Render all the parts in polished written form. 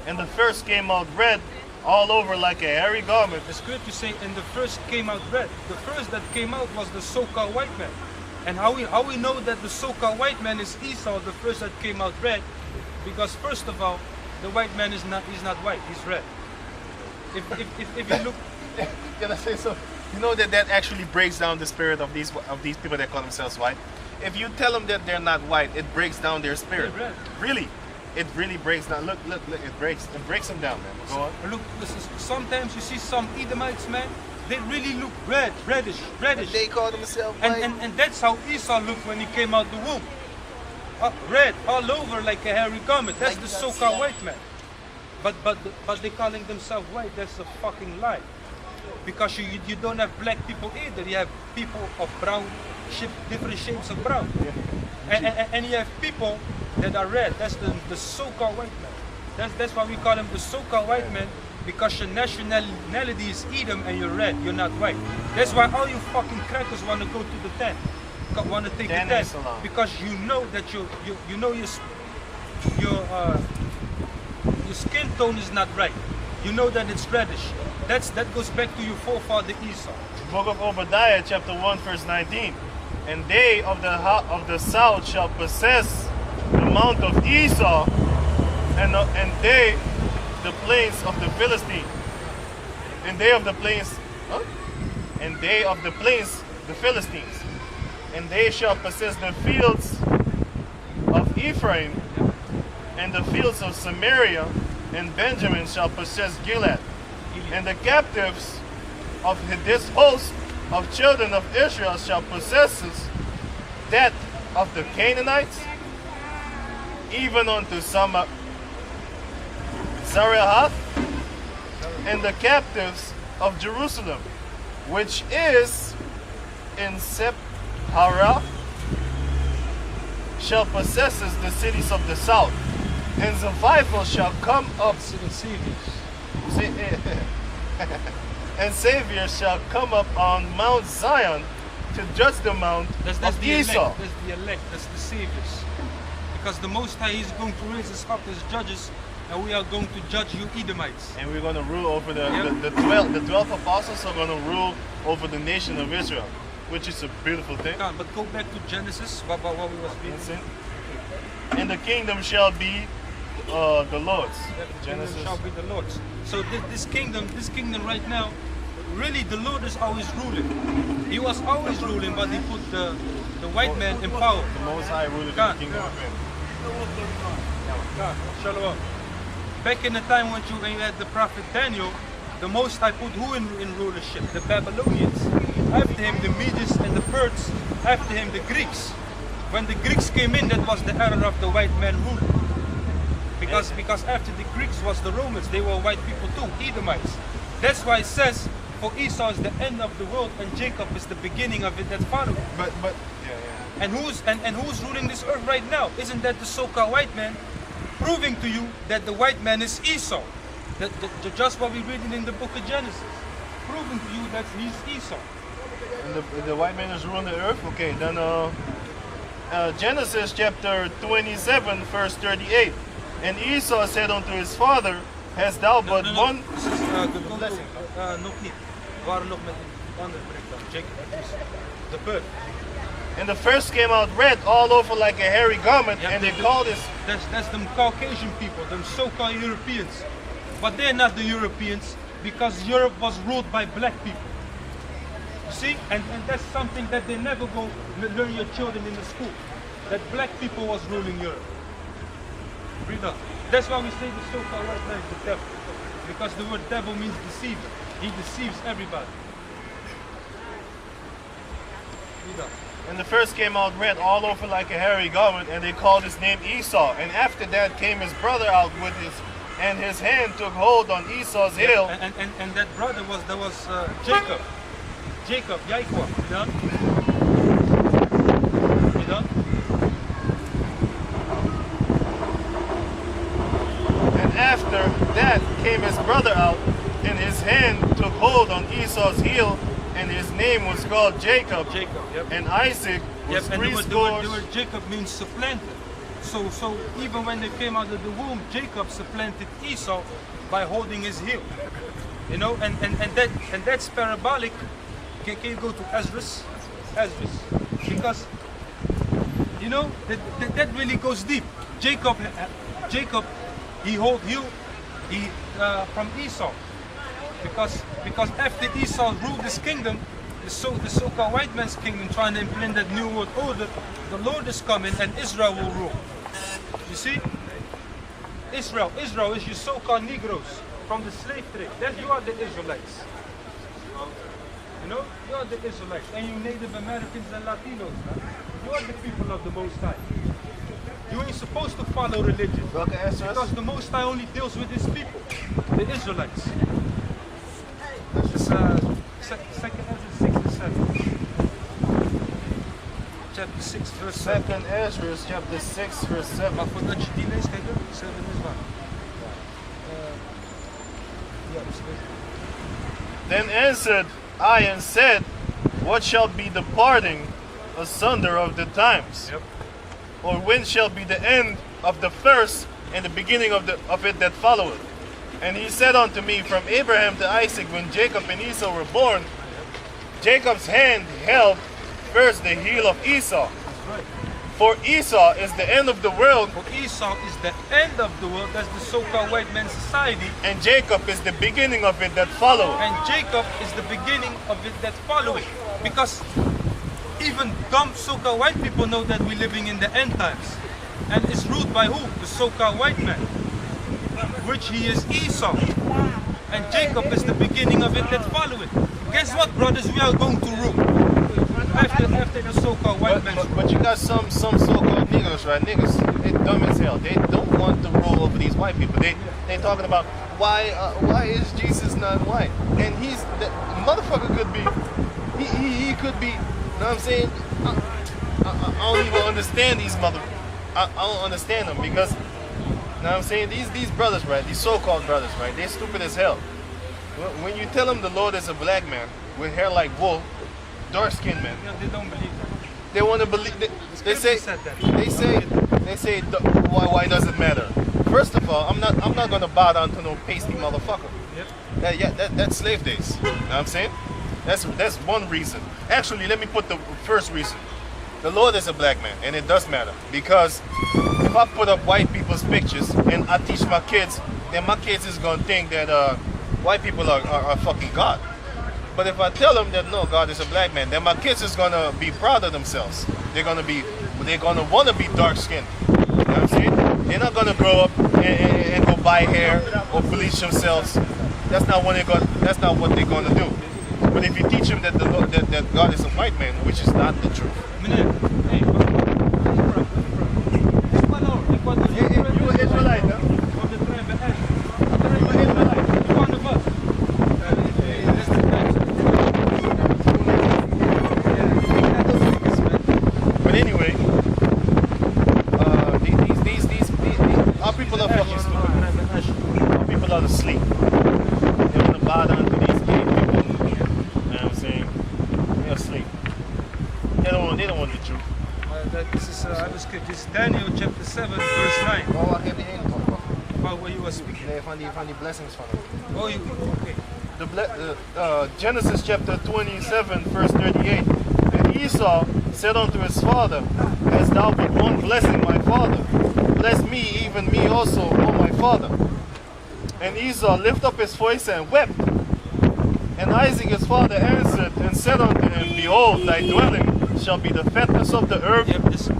And the first came out red all over like a hairy garment. It's good to say, and the first came out red. The first that came out was the so-called white man. And how we know that the so-called white man is Esau, the first that came out red? Because first of all, the white man is not white, he's red. If you look, Can I say so? You know that actually breaks down the spirit of these people that call themselves white. If you tell them that they're not white, it breaks down their spirit. They're red. Really, it really breaks down. Look, it breaks them down, man. Go on. look, sometimes you see some Edomites, man, they really look reddish. They call themselves white. And that's how Esau looked when he came out the womb. Red, all over like a hairy garment. That's Like the that, so-called yeah. white man. But they calling themselves white. That's a fucking lie. Because you don't have black people either. You have people of brown, different shades of brown. And you have people that are red. That's the so-called white man. That's why we call him the so-called white man, because your nationality is Edom and you're red. You're not white. That's why all you fucking crackers want to go to the tent. Want to take the tent because you know that your skin tone is not right. You know that it's reddish. That goes back to your forefather Esau. Book of Obadiah, chapter 1, verse 19. And they of the south shall possess the mount of Esau, and they the plains of the Philistine. And they of the plains, and they of the plains the Philistines. And they shall possess the fields of Ephraim, and the fields of Samaria, and Benjamin shall possess Gilead. And the captives of this host of children of Israel shall possess that of the Canaanites, even unto Zarahaph, and the captives of Jerusalem, which is in Sepharah, shall possess the cities of the south, and Zephipha shall come up. And Savior shall come up on Mount Zion to judge the mount That's of the Esau. elect. That's the elect. That's the saviors. Because the Most High is going to raise us up as judges, and we are going to judge you Edomites. And we're going to rule over the 12 apostles are going to rule over the nation of Israel, which is a beautiful thing. But go back to Genesis, what we was reading. And the kingdom shall be the Lord's. Genesis shall be the Lord's. So this kingdom right now, really the Lord is always ruling. He was always ruling, but he put the white man in power. The Most High ruler in the kingdom of him. Shalom. Back in the time when you had the prophet Daniel, the Most High put who in rulership? The Babylonians. After him, the Medes and the Persians. After him, the Greeks. When the Greeks came in, that was the era of the white man rule. Because after the Greeks was the Romans, they were white people too, Edomites. That's why it says, for Esau is the end of the world and Jacob is the beginning of it that followed. But And who's ruling this earth right now? Isn't that the so-called white man proving to you that the white man is Esau? Just what we read in the book of Genesis. Proving to you that he's Esau. and the white man is ruling the earth. Okay, then Genesis chapter 27, verse 38. And Esau said unto his father, hast thou but one? Blessing. Nog niet. We waren nog met een andere breakdown. Jacob, the bird. And the first came out red all over like a hairy garment, and they called this. That's them Caucasian people, them so-called Europeans. But they're not the Europeans because Europe was ruled by black people. You see? And that's something that they never go learn your children in the school. That black people was ruling Europe. Read up. That's why we say the so-called white man is the devil. Because the word devil means deceiver. He deceives everybody. Read up. And the first came out red all over like a hairy garment, and they called his name Esau. And after that came his brother out with his hand took hold on Esau's heel. And that brother was Jacob. Jacob, Yaakov, you know? You know? And after that came his brother out, and his hand took hold on Esau's heel, and his name was called Jacob. Jacob, yep. And Isaac was and three the scores. word Jacob means supplanter. So even when they came out of the womb, Jacob supplanted Esau by holding his heel. You know, and that's parabolic. Can you go to Esdras? Esdras. Because you know that really goes deep. Jacob, he hold heel from Esau. Because after Esau ruled this kingdom, the so-called white man's kingdom, trying to implement that new world order, the Lord is coming and Israel will rule. You see? Israel is your so-called Negroes from the slave trade. You are the Israelites. You know? You are the Israelites. And you Native Americans and Latinos, man. You are the people of the Most High. You ain't supposed to follow religion. Because the Most High only deals with his people, the Israelites. It's second Ezra 6 and 7. Chapter 6, verse 7. Second Ezra, chapter 6, verse 7. Maar voordat je die leest, kijk ook, 7 is waar. Ja, dus Then answered I and said, what shall be the parting asunder of the times? Yep. Or when shall be the end of the first and the beginning of it that followeth? And he said unto me, from Abraham to Isaac, when Jacob and Esau were born, Jacob's hand held first the heel of Esau. That's right. For Esau is the end of the world, For Esau is the end of the world, that's the so-called white man's society, and Jacob is the beginning of it that followeth. and Jacob is the beginning of it that following. Because even dumb so-called white people know that we're living in the end times. And it's ruled by who? The so-called white man, which he is Esau. And Jacob is the beginning of it that following. Guess what, brothers? We are going to rule. After the so-called white man. But you got some so-called niggas, right? Niggas, they dumb as hell. They don't want to rule over these white people. They talking about why is Jesus not white? And the motherfucker could be, he could be. You know what I'm saying? I don't even understand these I don't understand them because, you know what I'm saying? These brothers, right? These so-called brothers, right? They're stupid as hell. When you tell them the Lord is a black man with hair like wool, dark-skinned man, Yeah, they don't believe that. they want to believe. They say said that. they say why does it matter? First of all, I'm not gonna bow down to no pasty motherfucker. Yep. That's slave days. You know what I'm saying? That's one reason. Actually, let me put the first reason. The Lord is a black man, and it does matter because if I put up white people's pictures and I teach my kids, then my kids is gonna think that white people are fucking God. But if I tell them that no, God is a black man, then my kids is gonna be proud of themselves. They're gonna want to be dark skinned. You know what I'm saying? They're not gonna grow up and go buy hair or bleach themselves. That's not what they're gonna do. But if you teach them that that God is a white man, which is not the truth. Meneer, hey, Ecuador. You an Israelite, huh? Op de trein bij Esch. You on the bus. But anyway, these our people are fucking stupid. Our people are asleep. They want to bow down to these gay people. You know what I'm saying? They're asleep. They don't want the truth. This is, I was good. This is Daniel chapter 7, verse 9. Oh, I geef die één van. About what you were speaking. Nee, van die blessings van hem. Oh, you, okay. Genesis chapter 27, verse 38. And Esau said unto his father, hast thou but one blessing, my father? Bless me, even me also, O my father. And Esau lifted up his voice and wept. And Isaac his father answered and said unto him, behold, thy dwelling shall be the fatness of the earth. Yep, this,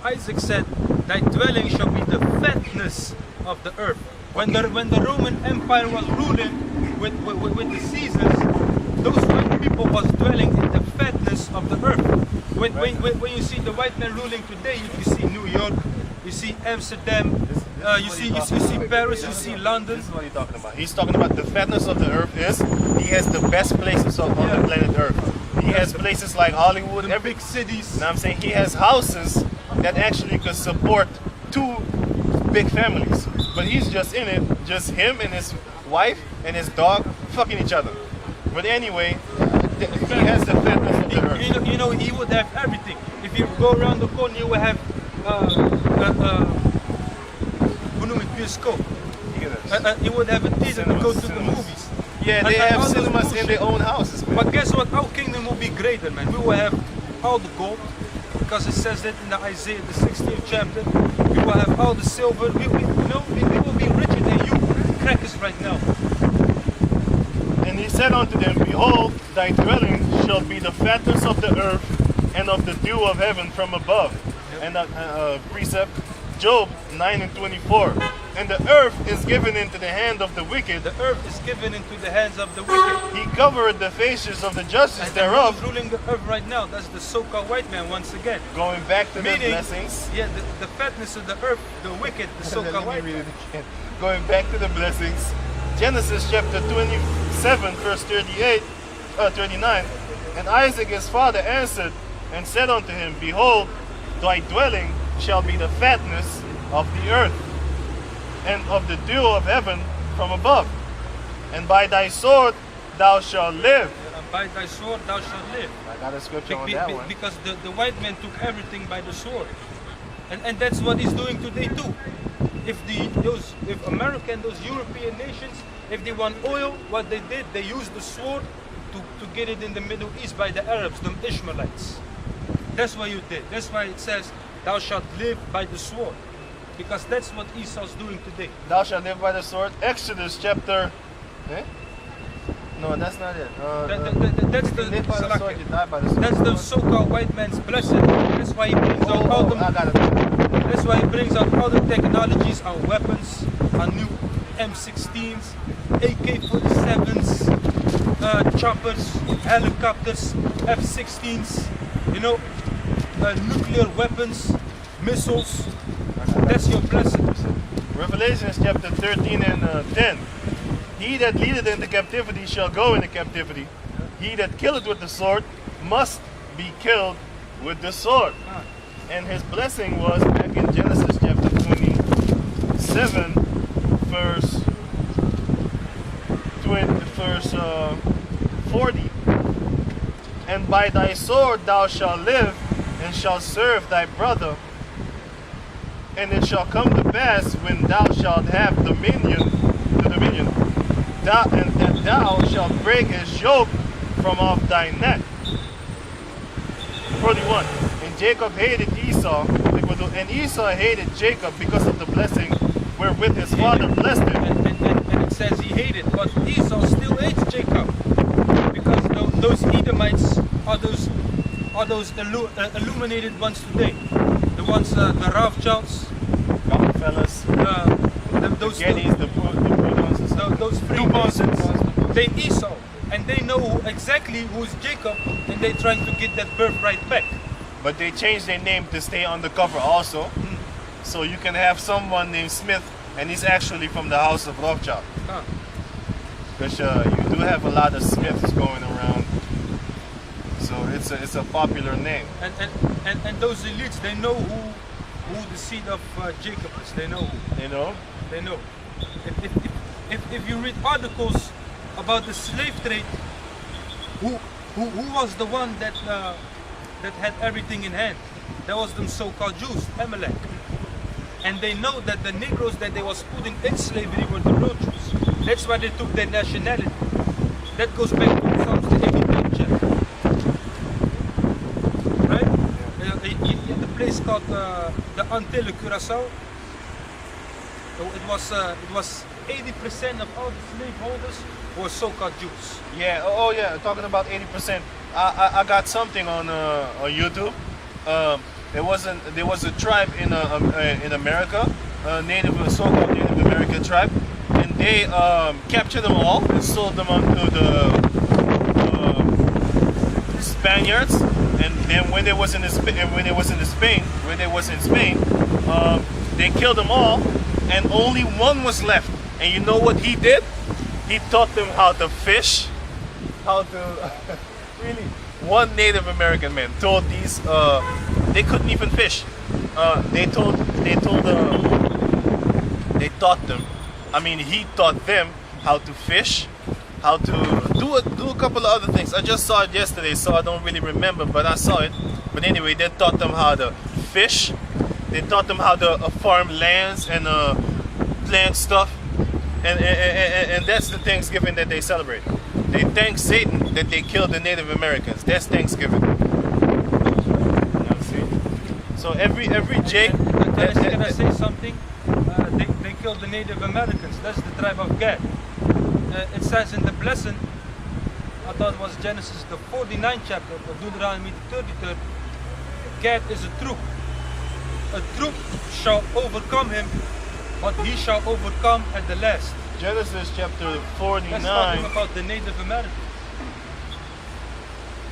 Isaac said, thy dwelling shall be the fatness of the earth. When the Roman Empire was ruling with the Caesars, those white people was dwelling in the fatness of the earth. When you see the white man ruling today, you see New York, you see Amsterdam, you see Paris, you see London. This is what he's talking about. He's talking about the fatness of the earth is he has the best places on the planet Earth. He has places like Hollywood, The big cities. You know what I'm saying? He has houses that actually could support 2 big families. But he's just in it, just him and his wife and his dog fucking each other. But anyway, he has the fatness of the earth. You know, he would have everything. If you go around the corner, you will have hoe noem ik, bioscoop. Theaters. You would have a theater to go to the Cinemas. movies. Yeah, they And have all those cinemas in bullshit. their own houses, man. But guess what? Our kingdom will be greater, man. We will have all the gold, because it says that in the Isaiah, the 16th chapter. We will have all the silver. We will be richer than you crackers right now. And he said unto them, Behold, thy dwelling shall be the fatness of the earth and of the dew of heaven from above. Yep. And that precept, Job 9 and 24. And the earth is given into the hand of the wicked. The earth is given into the hands of the wicked. He covered the faces of the justice And thereof. who's ruling the earth right now? That's the so-called white man once again. Going back to the Meaning, blessings. yeah, the fatness of the earth, the wicked, the so-called Let me white read man. it again. Going back to the blessings. Genesis chapter 27, verse 39. And Isaac his father answered and said unto him, Behold, thy dwelling shall be the fatness of the earth, and of the dew of heaven from above. And by thy sword thou shalt live. And by thy sword thou shalt live. I got a scripture Be- on be- that be- one. because the white man took everything by the sword. And that's what he's doing today too. If America and those European nations, if they want oil, what they did, they used the sword to get it in the Middle East by the Arabs, the Ishmaelites. That's what you did. That's why it says, thou shalt live by the sword. Because that's what Esau's doing today. Thou shalt live by the sword. Exodus chapter. Eh? No, that's not it. That's the live by the sword, you die by the sword. That's the so-called white man's blessing. That's why he brings out all the I got it. That's why he brings out all the technologies, our weapons, our new M16s, AK-47s, choppers, helicopters, F-16s, nuclear weapons, missiles. That's your blessing. Revelation chapter 13 and 10. He that leadeth into captivity shall go into captivity. He that killeth with the sword must be killed with the sword. Ah. And his blessing was back in Genesis chapter 27, verse 40. And by thy sword thou shalt live, and shalt serve thy brother. And it shall come to pass when thou shalt have dominion, that thou shalt break his yoke from off thy neck. 41. And Jacob hated Esau, and Esau hated Jacob because of the blessing wherewith his father blessed him. And it says he hated, but Esau still hates Jacob. Because those Edomites are those illuminated ones today. The ones, the Rothschilds, Rockefellers, those Gettys, the Brothers, those Freemasons, they Esau, and they know exactly who's Jacob, and they're trying to get that birthright back. but they changed their name to stay undercover also. So you can have someone named Smith, and he's actually from the house of Rothschild. Huh. Because you do have a lot of Smiths going around. So it's a popular name. And those elites, they know who the seed of Jacob is. They know who. You know? They know. If you read articles about the slave trade, who was the one that had everything in hand? That was them so-called Jews, Amalek. And they know that the Negroes that they was putting in slavery were the real Jews. That's why they took their nationality. That goes back to Psalms the 89th chapter. Right? In the place called the Antilles, Curaçao, it was 80% of all the slaveholders were so-called Jews. Yeah. Oh yeah. Talking about 80%. I got something on YouTube. There was a tribe in America, so-called Native American tribe, and they captured them all and sold them onto the Spaniards. And then when they was in Spain, they killed them all, and only one was left. And you know what he did? He taught them how to fish, how to really. One Native American man told these they couldn't even fish. He taught them how to fish, how to do a couple of other things. I just saw it yesterday, so I don't really remember, but I saw it. But anyway, they taught them how to fish, They taught them how to farm lands and plant stuff, and that's the Thanksgiving that they celebrate. They thank Satan that they killed the Native Americans. That's Thanksgiving. You know what I'm saying? So every Jake. Can I say something? They killed the Native Americans. That's the tribe of Gad. It says in the blessing, I thought it was Genesis the 49th chapter, but Deuteronomy the 33rd, Gad is a troop. A troop shall overcome him, but he shall overcome at the last. Genesis chapter 49. That's talking about the Native Americans.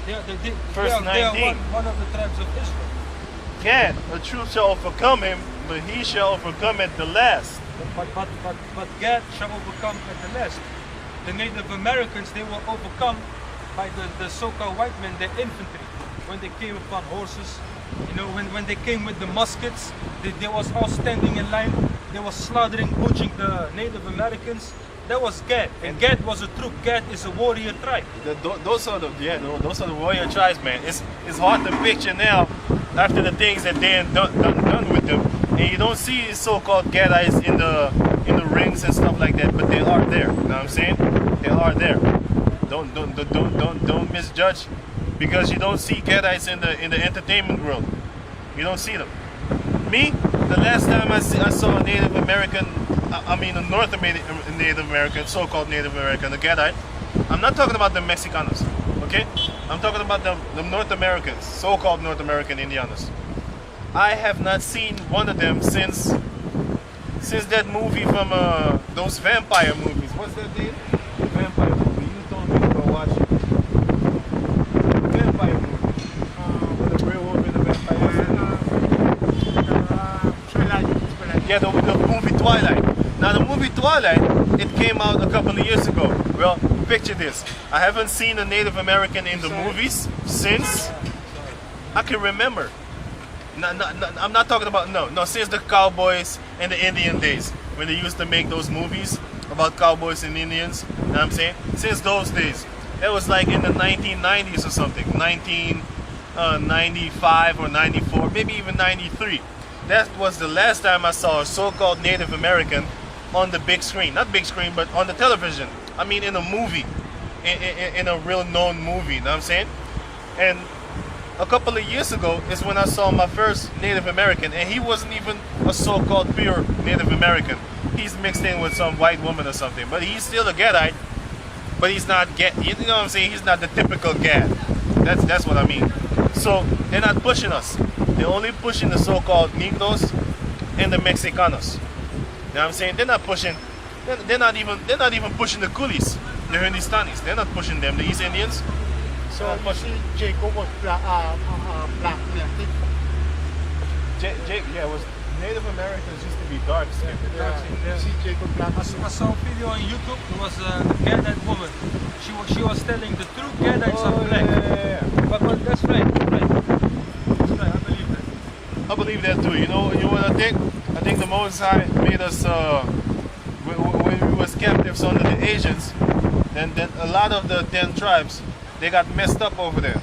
Verse they are 19. one of the tribes of Israel. Gad, a troop shall overcome him, but he shall overcome at the last. But Gad shall overcome at the last. The Native Americans, they were overcome by the so-called white men, the infantry. When they came upon horses, you know, when they came with the muskets, they was all standing in line. They were slaughtering, butchering the Native Americans. That was Gad, and Gad was a troop. Gad is a warrior tribe. Those are the warrior tribes, man. It's hard to picture now after the things that they done with them, and you don't see so-called Gadites in the rings and stuff like that, but they are there. You know what I'm saying? They are there. Don't misjudge, because you don't see Gadites in the entertainment world. You don't see them. Me, the last time I saw a Native American, a North American Native American, so-called Native American, a Gadite. I'm not talking about the Mexicanos, okay? I'm talking about the North Americans, so-called North American Indianos. I have not seen one of them since that movie from those vampire movies. What's that name? The vampire movie. You told me to go watch it. Vampire movie. With the real woman, the vampire. Yeah, the movie Twilight. Now the movie Twilight, it came out a couple of years ago. Well, picture this. I haven't seen a Native American in the movies since I can remember. I'm not talking about, no, since the cowboys and the Indian days, when they used to make those movies about cowboys and Indians, you know what I'm saying? Since those days. That was like in the 1990s or something, 1995 or 94, maybe even 93. That was the last time I saw a so-called Native American on the big screen. Not big screen, but on the television. I mean in a movie, in a real known movie, you know what I'm saying? And a couple of years ago is when I saw my first Native American, and he wasn't even a so-called pure Native American. He's mixed in with some white woman or something, but he's still a Gadite, but he's not you know what I'm saying? He's not the typical Gad. That's what I mean. So they're not pushing us. They're only pushing the so-called Negroes and the Mexicanos. You know what I'm saying? They're not pushing. They're not even pushing the coolies, the Hindustanis. They're not pushing them. The East Indians. So you see Jacob was black, Jake, yeah, was Native Americans used to be dark skinned. Yeah. You see Jacob black. I saw a video on YouTube. It was a Gadite woman. She was telling the true Gadites are black. Yeah. But that's right. That's right. I believe that. I believe that too. You know what I think? I think the Most High made us when we was captives under the Asians. Then a lot of the 10 tribes, they got messed up over there.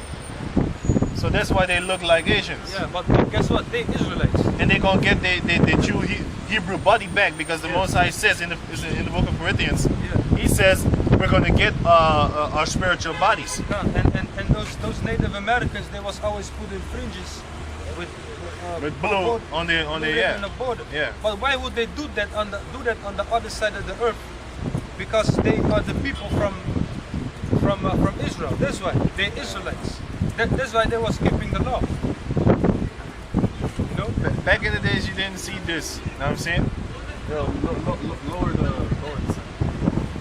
So that's why they look like Asians. Yeah, but guess what? They Israelites. And they're gonna get the Jew Hebrew body back, because the Most High says in the book of Corinthians, he says we're gonna get our spiritual bodies. Yeah, and those Native Americans, they was always put in fringes with blue on the on the border. Yeah. But why would they do that on the other side of the earth? Because they are the people from Israel. That's why they're Israelites. That's why they was keeping the law. You know? Back in the days, you didn't see this. You know what I'm saying? Lower the.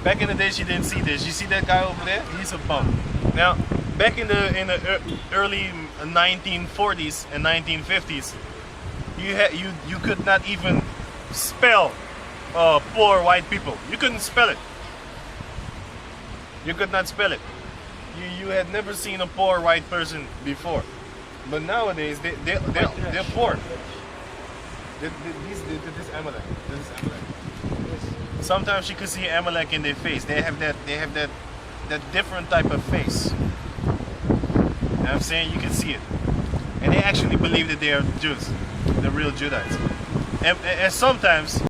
Back in the days, you didn't see this. You see that guy over there? He's a bum. Now, back in the early 1940s and 1950s, you could not even spell poor white people. You couldn't spell it. You could not spell it. You had never seen a poor white person before, but nowadays they're poor. This Amalek. Sometimes you could see Amalek in their face. They have that different type of face. You know what I'm saying? You can see it, and they actually believe that they are Jews. the real Judites. And sometimes